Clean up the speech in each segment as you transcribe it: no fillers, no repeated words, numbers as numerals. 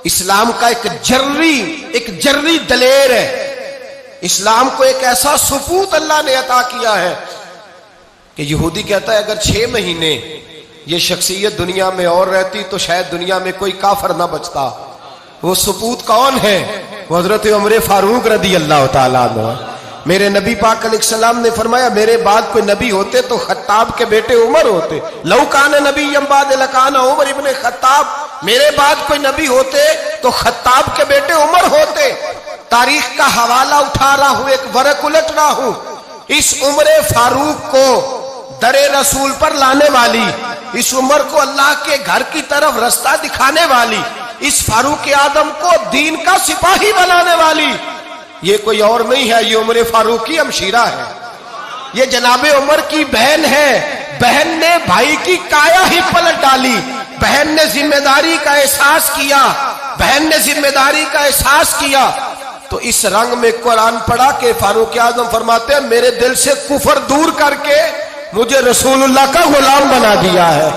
اسلام کا ایک جرری دلیر ہے. اسلام کو ایک ایسا سپوت اللہ نے عطا کیا ہے کہ یہودی کہتا ہے اگر 6 مہینے یہ شخصیت دنیا میں اور رہتی تو شاید دنیا میں کوئی کافر نہ بچتا. وہ سپوت کون ہے؟ وہ حضرت عمر فاروق رضی اللہ تعالیٰ عنہ. میرے نبی پاک علیہ السلام نے فرمایا میرے بعد کوئی نبی ہوتے تو خطاب کے بیٹے عمر ہوتے. لو کان نبی بعد لکان عمر ابن خطاب. میرے بعد کوئی نبی ہوتے تو خطاب کے بیٹے عمر ہوتے. تاریخ کا حوالہ اٹھا رہا ہوں, ایک ورق الٹ رہا ہوں. اس عمر فاروق کو در رسول پر لانے والی, اس عمر کو اللہ کے گھر کی طرف رستہ دکھانے والی, اس فاروق اعظم کو دین کا سپاہی بنانے والی, یہ کوئی اور نہیں ہے, یہ عمر فاروق کی ہمشیرہ ہے. یہ جناب عمر کی بہن ہے. بہن نے بھائی کی کایا ہی پلٹ ڈالی. بہن نے ذمہ داری کا احساس کیا. بہن نے ذمہ داری کا احساس کیا تو اس رنگ میں قرآن پڑھا کہ فاروق اعظم فرماتے ہیں میرے دل سے کفر دور کر کے مجھے رسول اللہ کا غلام بنا دیا ہے.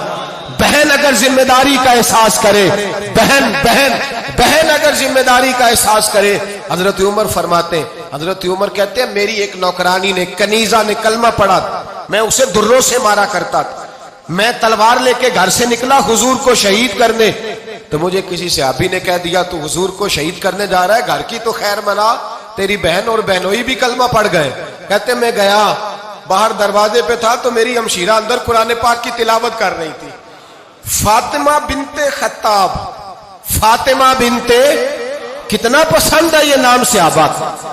بہن اگر ذمہ داری کا احساس کرے, بہن اگر ذمہ داری کا احساس کرے. حضرت عمر فرماتے ہیں, حضرت عمر کہتے ہیں میری ایک نوکرانی نے, کنیزہ نے کلمہ پڑھا, میں اسے دروں سے مارا کرتا تھا. میں تلوار لے کے گھر سے نکلا حضور کو شہید کرنے, تو مجھے کسی صحابی نے کہہ دیا تو حضور کو شہید کرنے جا رہا ہے, گھر کی تو خیر منا, تیری بہن اور بہنوئی بھی کلمہ پڑھ گئے. کہتے میں گیا, باہر دروازے پہ تھا تو میری ہمشیرہ اندر قرآن پاک کی تلاوت کر رہی تھی. فاطمہ بنت خطاب, فاطمہ بنت, کتنا پسند ہے یہ نام صحابہ,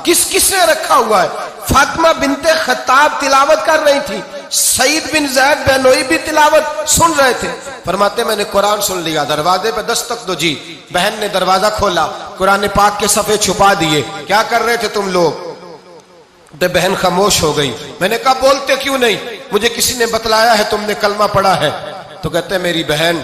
کس نے رکھا ہوا ہے. فاطمہ بنت خطاب تلاوت کر رہی تھی. سعید بن زید بہنوئی بھی تلاوت سن رہے تھے. فرماتے میں نے قرآن سن لیا, دروازے پہ دستک دو جی. بہن نے دروازہ کھولا, قرآن پاک کے صفحے چھپا دیے. کیا کر رہے تھے تم لوگ؟ بہن خاموش ہو گئی. میں نے کہا بولتے کیوں نہیں؟ مجھے کسی نے بتلایا ہے تم نے کلمہ پڑھا ہے. تو کہتے ہیں میری بہن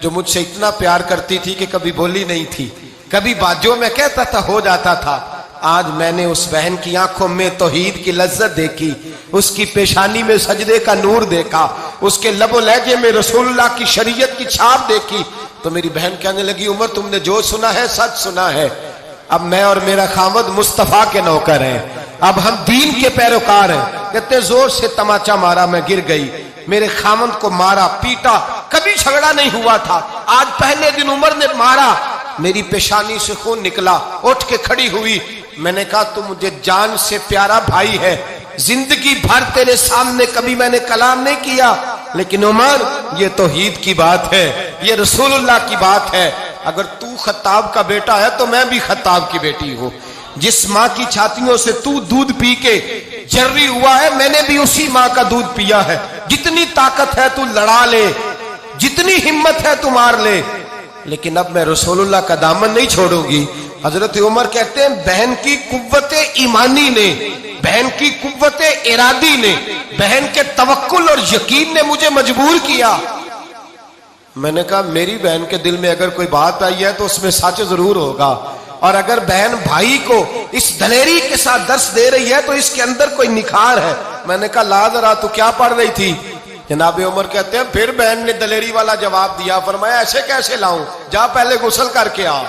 جو مجھ سے اتنا پیار کرتی تھی کہ کبھی بولی نہیں تھی, کبھی بات جو میں کہتا تھا ہو جاتا تھا, آج میں نے اس بہن کی آنکھوں میں توحید کی لذت دیکھی, اس کی پیشانی میں سجدے کا نور دیکھا, اس کے لب و لہجے میں رسول اللہ کی شریعت کی چھاپ دیکھی. تو میری بہن کہنے لگی عمر تم نے جو سنا ہے سچ سنا ہے. اب میں اور میرا خاوند مصطفیٰ کے نوکر ہیں, اب ہم دین کے پیروکار ہیں. کہتے زور سے تماچا مارا, میں گر گئی. میرے خاوند کو مارا پیٹا, کبھی جھگڑا نہیں ہوا تھا, آج پہلے دن عمر نے مارا. میری پیشانی سے خون نکلا, اٹھ کے کھڑی ہوئی. میں نے کہا تو مجھے جان سے پیارا بھائی ہے, زندگی بھر تیرے سامنے کبھی میں نے کلام نہیں کیا, لیکن عمر یہ توحید کی بات ہے, یہ رسول اللہ کی بات ہے. اگر تو خطاب کا بیٹا ہے تو میں بھی خطاب کی بیٹی ہوں. جس ماں کی چھاتیوں سے تو دودھ پی کے جرری ہوا ہے, میں نے بھی اسی ماں کا دودھ پیا ہے. جتنی طاقت ہے تو لڑا لے, جتنی ہمت ہے تو مار لے, لیکن اب میں رسول اللہ کا دامن نہیں چھوڑوں گی. حضرت عمر کہتے ہیں بہن کی قوت ایمانی نے, بہن کی قوت ارادی نے, بہن کے توکل اور یقین نے مجھے مجبور کیا. میں نے کہا میری بہن کے دل میں اگر کوئی بات آئی ہے تو اس میں سچ ضرور ہوگا, اور اگر بہن بھائی کو اس دلیری کے ساتھ درس دے رہی ہے تو اس کے اندر کوئی نکھار ہے. میں نے کہا لا ذرا تو کیا پڑھ رہی تھی؟ جناب عمر کہتے ہیں پھر بہن نے دلیری والا جواب دیا. فرمایا ایسے کیسے لاؤں, جا پہلے غسل کر کے آ,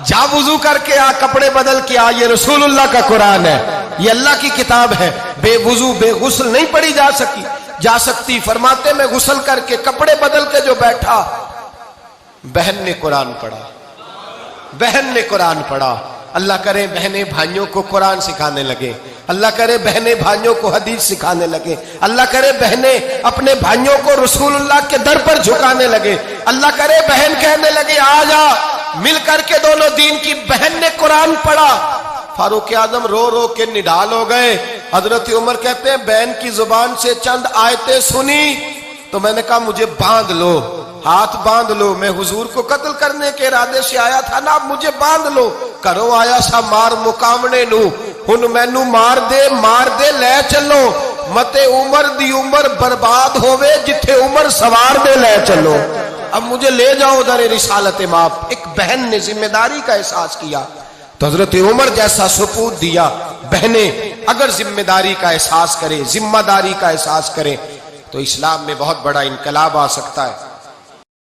جا وضو کر کے آ, کپڑے بدل کے آ. یہ رسول اللہ کا قرآن ہے, یہ اللہ کی کتاب ہے. بے وضو بے غسل نہیں پڑھی جا سکتی. فرماتے میں غسل کر کے کپڑے بدل کے جو بیٹھا, بہن نے قرآن پڑھا, بہن نے قرآن پڑھا. اللہ کرے بہنیں بھائیوں کو قرآن سکھانے لگے, اللہ کرے بہنیں بھائیوں کو حدیث سکھانے لگے, اللہ کرے بہنیں اپنے بھائیوں کو رسول اللہ کے در پر جھکانے لگے, اللہ کرے بہن کہنے لگے آ جا مل کر کے دونوں دین کی. بہن نے قرآن پڑھا. فاروق اعظم رو رو کے نڈال ہو گئے. حضرت عمر کہتے ہیں بہن کی زبان سے چند آیتیں سنی تو میں نے کہا مجھے باندھ لو, ہاتھ باندھ لو. میں حضور کو قتل کرنے کے ارادے سے آیا تھا نا, اب مجھے باندھ لو. کرو آیا سا مار مقامنے نو, ہن مینو مار دے لے چلو. مت عمر دی عمر برباد ہوئے, جتھے عمر سوار دے لے چلو. اب مجھے لے جاؤ در رسالت ماپ. ایک بہن نے ذمہ داری کا احساس کیا تو حضرت عمر جیسا سپوت دیا. بہنیں اگر ذمہ داری کا احساس کریں, ذمہ داری کا احساس کریں تو اسلام میں بہت بڑا انقلاب آ سکتا ہے.